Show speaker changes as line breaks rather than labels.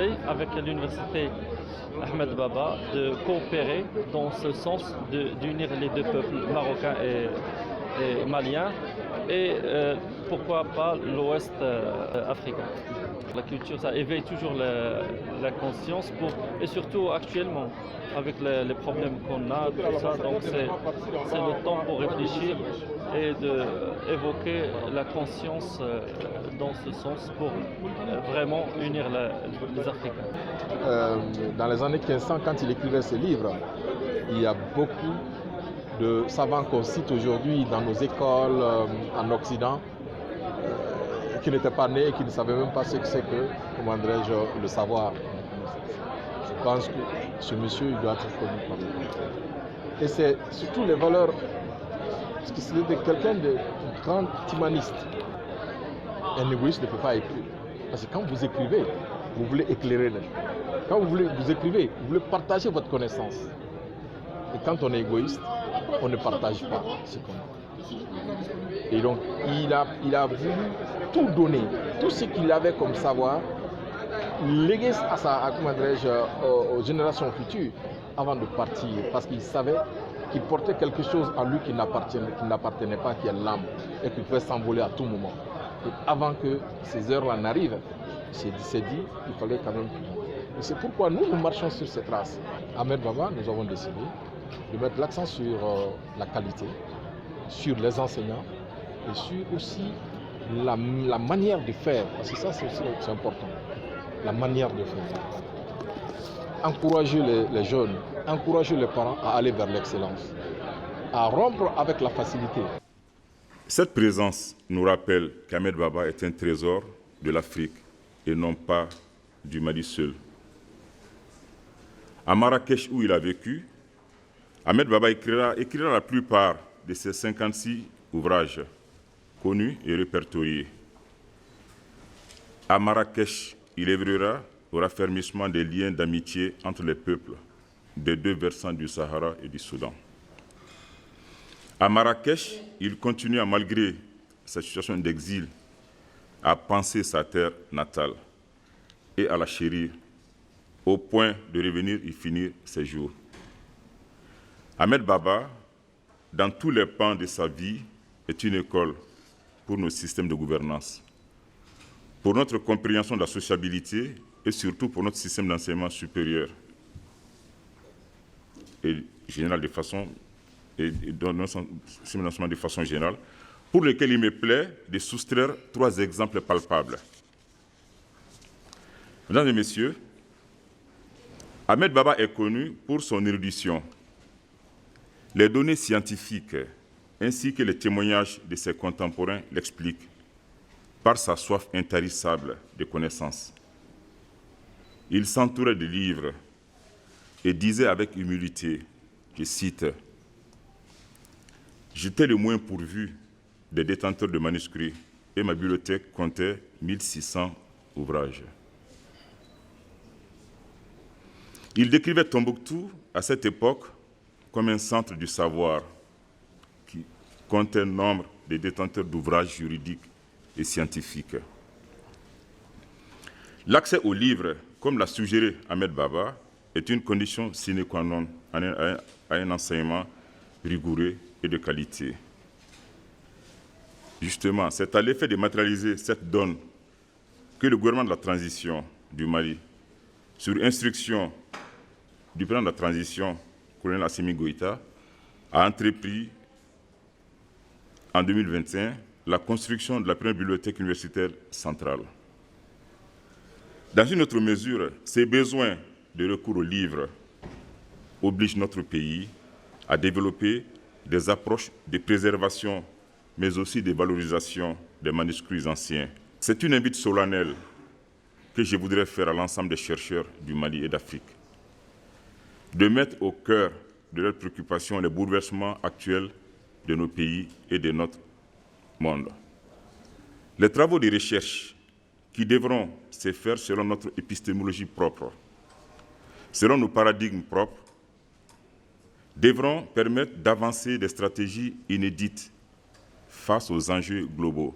essaye avec l'université Ahmed Baba de coopérer dans ce sens d'unir les deux peuples marocains et maliens et pourquoi pas l'Ouest africain. La culture, ça éveille toujours la conscience et surtout actuellement avec les problèmes qu'on a, tout ça, donc c'est le temps pour réfléchir et d'évoquer la conscience dans ce sens pour vraiment unir les Africains.
Dans les années 1500, quand il écrivait ses livres, il y a beaucoup de savants qu'on cite aujourd'hui dans nos écoles en Occident qui n'étaient pas nés et qui ne savaient même pas ce que c'est que, comment dirais-je, le savoir. Je pense que ce monsieur, il doit être connu par nous. Et c'est surtout les valeurs, parce que c'était quelqu'un de grand humaniste. Un égoïste ne peut pas écrire. Parce que quand vous écrivez, vous voulez éclairer les gens. Quand vous écrivez, vous voulez partager votre connaissance. Et quand on est égoïste, on ne partage pas ce qu'on a. Et donc, il a voulu tout donner, tout ce qu'il avait comme savoir, léguer aux générations futures avant de partir. Parce qu'il savait qu'il portait quelque chose en lui qui n'appartenait pas, qui est l'âme, et qui pouvait s'envoler à tout moment. Et avant que ces heures-là n'arrivent, il s'est dit qu'il fallait quand même. Et c'est pourquoi nous marchons sur ces traces. Ahmed Baba, nous avons décidé de mettre l'accent sur la qualité, sur les enseignants et sur aussi la manière de faire. Parce que ça, c'est important. La manière de faire. Encourager les jeunes, encourager les parents à aller vers l'excellence, à rompre avec la facilité.
Cette présence nous rappelle qu'Ahmed Baba est un trésor de l'Afrique et non pas du Mali seul. À Marrakech, où il a vécu, Ahmed Baba écrira la plupart de ses 56 ouvrages connus et répertoriés. À Marrakech, il œuvrera au raffermissement des liens d'amitié entre les peuples des deux versants du Sahara et du Soudan. À Marrakech, il continua, malgré sa situation d'exil, à penser sa terre natale et à la chérir, au point de revenir y finir ses jours. Ahmed Baba, dans tous les pans de sa vie, est une école pour nos systèmes de gouvernance, pour notre compréhension de la sociabilité et surtout pour notre système d'enseignement supérieur et général de façon générale, pour lequel il me plaît de soustraire 3 exemples palpables. Mesdames et messieurs, Ahmed Baba est connu pour son érudition. Les données scientifiques ainsi que les témoignages de ses contemporains l'expliquent par sa soif intarissable de connaissances. Il s'entourait de livres et disait avec humilité, je cite, « J'étais le moins pourvu des détenteurs de manuscrits et ma bibliothèque comptait 1600 ouvrages. » Il décrivait Tombouctou à cette époque comme un centre du savoir qui comptait nombre de détenteurs d'ouvrages juridiques et scientifiques. L'accès aux livres, comme l'a suggéré Ahmed Baba, est une condition sine qua non à un enseignement rigoureux et de qualité. Justement, c'est à l'effet de matérialiser cette donne que le gouvernement de la transition du Mali, sur instruction du président de la transition, colonel Assimi Goïta, a entrepris en 2021 la construction de la première bibliothèque universitaire centrale. Dans une autre mesure, ces besoins de recours aux livres obligent notre pays à développer des approches de préservation, mais aussi de valorisation des manuscrits anciens. C'est une invite solennelle que je voudrais faire à l'ensemble des chercheurs du Mali et d'Afrique, de mettre au cœur de leurs préoccupations les bouleversements actuels de nos pays et de notre monde. Les travaux de recherche qui devront se faire selon notre épistémologie propre, selon nos paradigmes propres, devront permettre d'avancer des stratégies inédites face aux enjeux globaux.